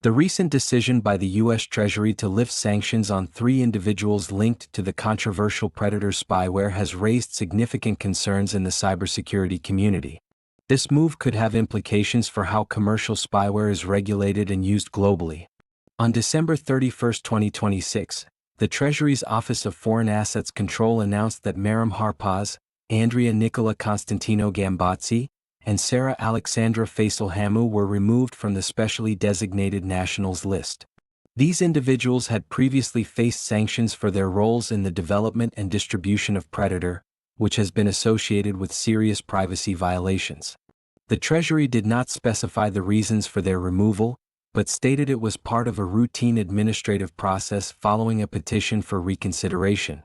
The recent decision by the U.S. Treasury to lift sanctions on 3 individuals linked to the controversial predator spyware has raised significant concerns in the cybersecurity community. This move could have implications for how commercial spyware is regulated and used globally. On December 31, 2026, the Treasury's Office of Foreign Assets Control announced that Merom Harpaz, Andrea, Nicola, Constantino, Gambazzi, and Sara Aleksandra Fayssal Hamou were removed from the specially designated nationals list. These individuals had previously faced sanctions for their roles in the development and distribution of Predator, which has been associated with serious privacy violations. The Treasury did not specify the reasons for their removal, but stated it was part of a routine administrative process following a petition for reconsideration.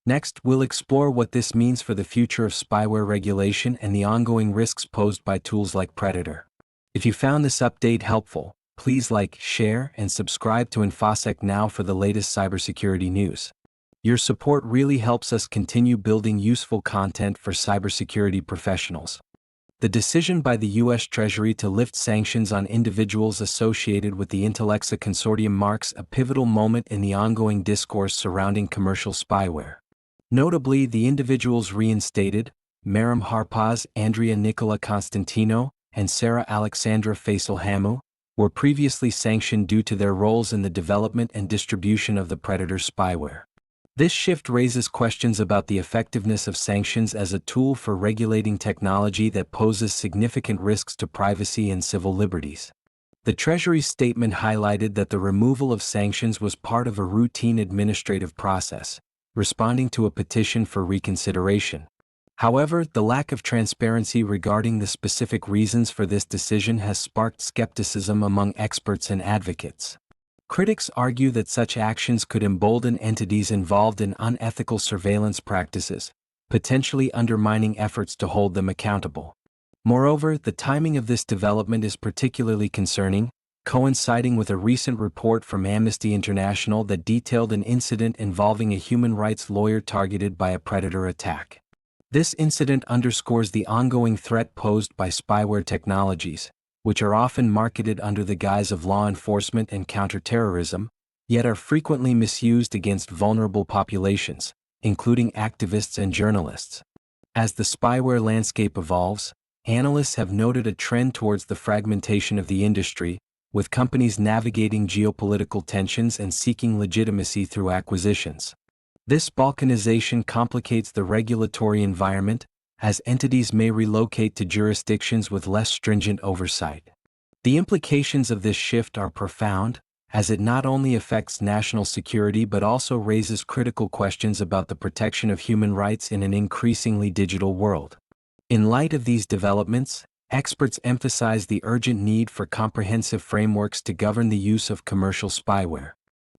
Next, we'll explore what this means for the future of spyware regulation and the ongoing risks posed by tools like Predator. If you found this update helpful, please like, share, and subscribe to InfoSec Now for the latest cybersecurity news. Your support really helps us continue building useful content for cybersecurity professionals. The decision by the U.S. Treasury to lift sanctions on individuals associated with the Intellexa Consortium marks a pivotal moment in the ongoing discourse surrounding commercial spyware. Notably, the individuals reinstated, Merom Harpaz, Andrea, Nicola, Constantino, and Sara Aleksandra Fayssal Hamou, were previously sanctioned due to their roles in the development and distribution of the Predator spyware. This shift raises questions about the effectiveness of sanctions as a tool for regulating technology that poses significant risks to privacy and civil liberties. The Treasury's statement highlighted that the removal of sanctions was part of a routine administrative process, responding to a petition for reconsideration. However, the lack of transparency regarding the specific reasons for this decision has sparked skepticism among experts and advocates. Critics argue that such actions could embolden entities involved in unethical surveillance practices, potentially undermining efforts to hold them accountable. Moreover, the timing of this development is particularly concerning, coinciding with a recent report from Amnesty International that detailed an incident involving a human rights lawyer targeted by a Predator attack. This incident underscores the ongoing threat posed by spyware technologies, which are often marketed under the guise of law enforcement and counterterrorism, yet are frequently misused against vulnerable populations, including activists and journalists. As the spyware landscape evolves, analysts have noted a trend towards the fragmentation of the industry, with companies navigating geopolitical tensions and seeking legitimacy through acquisitions. This balkanization complicates the regulatory environment, as entities may relocate to jurisdictions with less stringent oversight. The implications of this shift are profound, as it not only affects national security but also raises critical questions about the protection of human rights in an increasingly digital world. In light of these developments, experts emphasize the urgent need for comprehensive frameworks to govern the use of commercial spyware.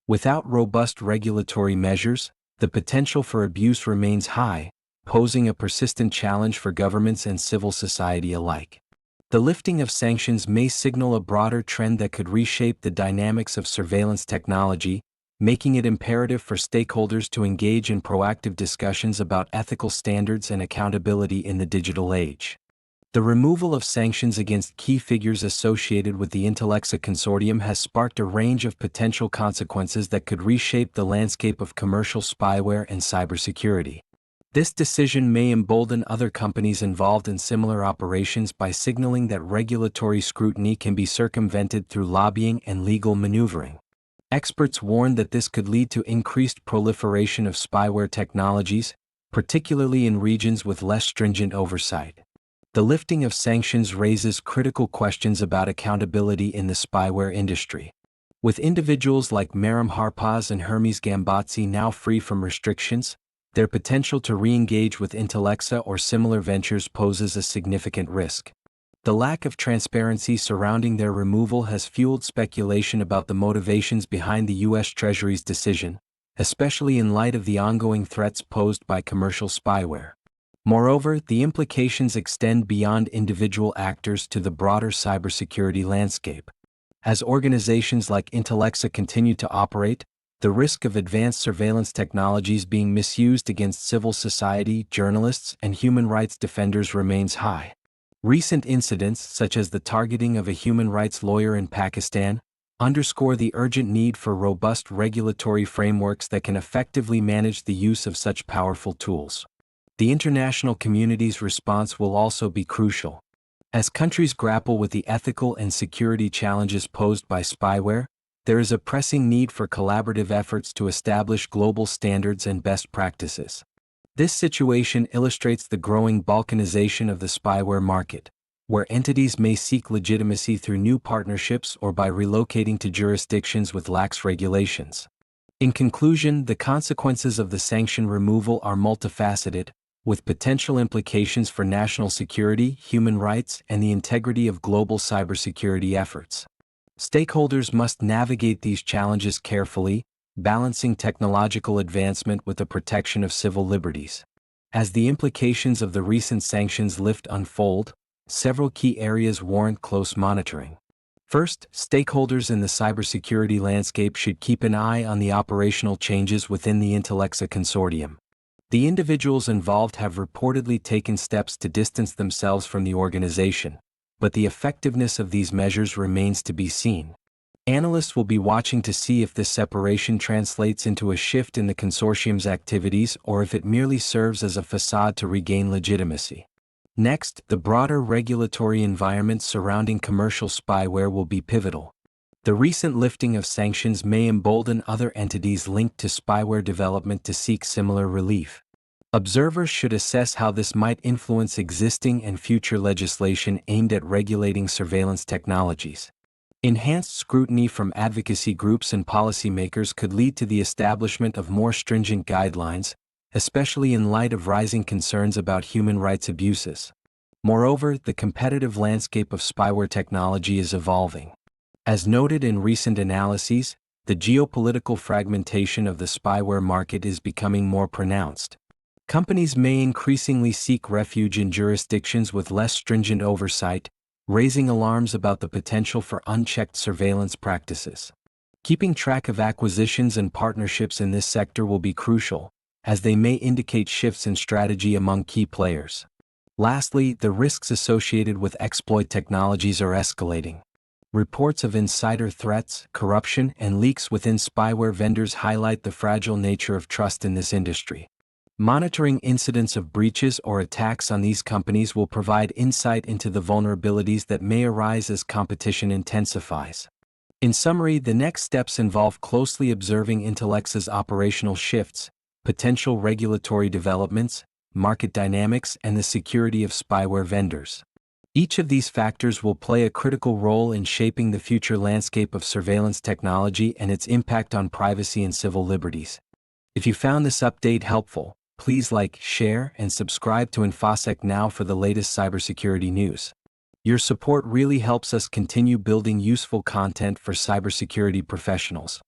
Without robust regulatory measures, the potential for abuse remains high, posing a persistent challenge for governments and civil society alike. The lifting of sanctions may signal a broader trend that could reshape the dynamics of surveillance technology, making it imperative for stakeholders to engage in proactive discussions about ethical standards and accountability in the digital age. The removal of sanctions against key figures associated with the Intellexa Consortium has sparked a range of potential consequences that could reshape the landscape of commercial spyware and cybersecurity. This decision may embolden other companies involved in similar operations by signaling that regulatory scrutiny can be circumvented through lobbying and legal maneuvering. Experts warn that this could lead to increased proliferation of spyware technologies, particularly in regions with less stringent oversight. The lifting of sanctions raises critical questions about accountability in the spyware industry. With individuals like Merom Harpaz and Hermes Gambazzi now free from restrictions, their potential to re-engage with Intellexa or similar ventures poses a significant risk. The lack of transparency surrounding their removal has fueled speculation about the motivations behind the U.S. Treasury's decision, especially in light of the ongoing threats posed by commercial spyware. Moreover, the implications extend beyond individual actors to the broader cybersecurity landscape. As organizations like Intellexa continue to operate, the risk of advanced surveillance technologies being misused against civil society, journalists, and human rights defenders remains high. Recent incidents, such as the targeting of a human rights lawyer in Pakistan, underscore the urgent need for robust regulatory frameworks that can effectively manage the use of such powerful tools. The international community's response will also be crucial. As countries grapple with the ethical and security challenges posed by spyware, there is a pressing need for collaborative efforts to establish global standards and best practices. This situation illustrates the growing balkanization of the spyware market, where entities may seek legitimacy through new partnerships or by relocating to jurisdictions with lax regulations. In conclusion, the consequences of the sanction removal are multifaceted, with potential implications for national security, human rights, and the integrity of global cybersecurity efforts. Stakeholders must navigate these challenges carefully, balancing technological advancement with the protection of civil liberties. As the implications of the recent sanctions lift unfold, several key areas warrant close monitoring. First, stakeholders in the cybersecurity landscape should keep an eye on the operational changes within the Intellexa Consortium. The individuals involved have reportedly taken steps to distance themselves from the organization, but the effectiveness of these measures remains to be seen. Analysts will be watching to see if this separation translates into a shift in the consortium's activities or if it merely serves as a facade to regain legitimacy. Next, the broader regulatory environment surrounding commercial spyware will be pivotal. The recent lifting of sanctions may embolden other entities linked to spyware development to seek similar relief. Observers should assess how this might influence existing and future legislation aimed at regulating surveillance technologies. Enhanced scrutiny from advocacy groups and policymakers could lead to the establishment of more stringent guidelines, especially in light of rising concerns about human rights abuses. Moreover, the competitive landscape of spyware technology is evolving. As noted in recent analyses, the geopolitical fragmentation of the spyware market is becoming more pronounced. Companies may increasingly seek refuge in jurisdictions with less stringent oversight, raising alarms about the potential for unchecked surveillance practices. Keeping track of acquisitions and partnerships in this sector will be crucial, as they may indicate shifts in strategy among key players. Lastly, the risks associated with exploit technologies are escalating. Reports of insider threats, corruption, and leaks within spyware vendors highlight the fragile nature of trust in this industry. Monitoring incidents of breaches or attacks on these companies will provide insight into the vulnerabilities that may arise as competition intensifies. In summary, the next steps involve closely observing Intellexa's operational shifts, potential regulatory developments, market dynamics, and the security of spyware vendors. Each of these factors will play a critical role in shaping the future landscape of surveillance technology and its impact on privacy and civil liberties. If you found this update helpful, please like, share, and subscribe to InfoSec Now for the latest cybersecurity news. Your support really helps us continue building useful content for cybersecurity professionals.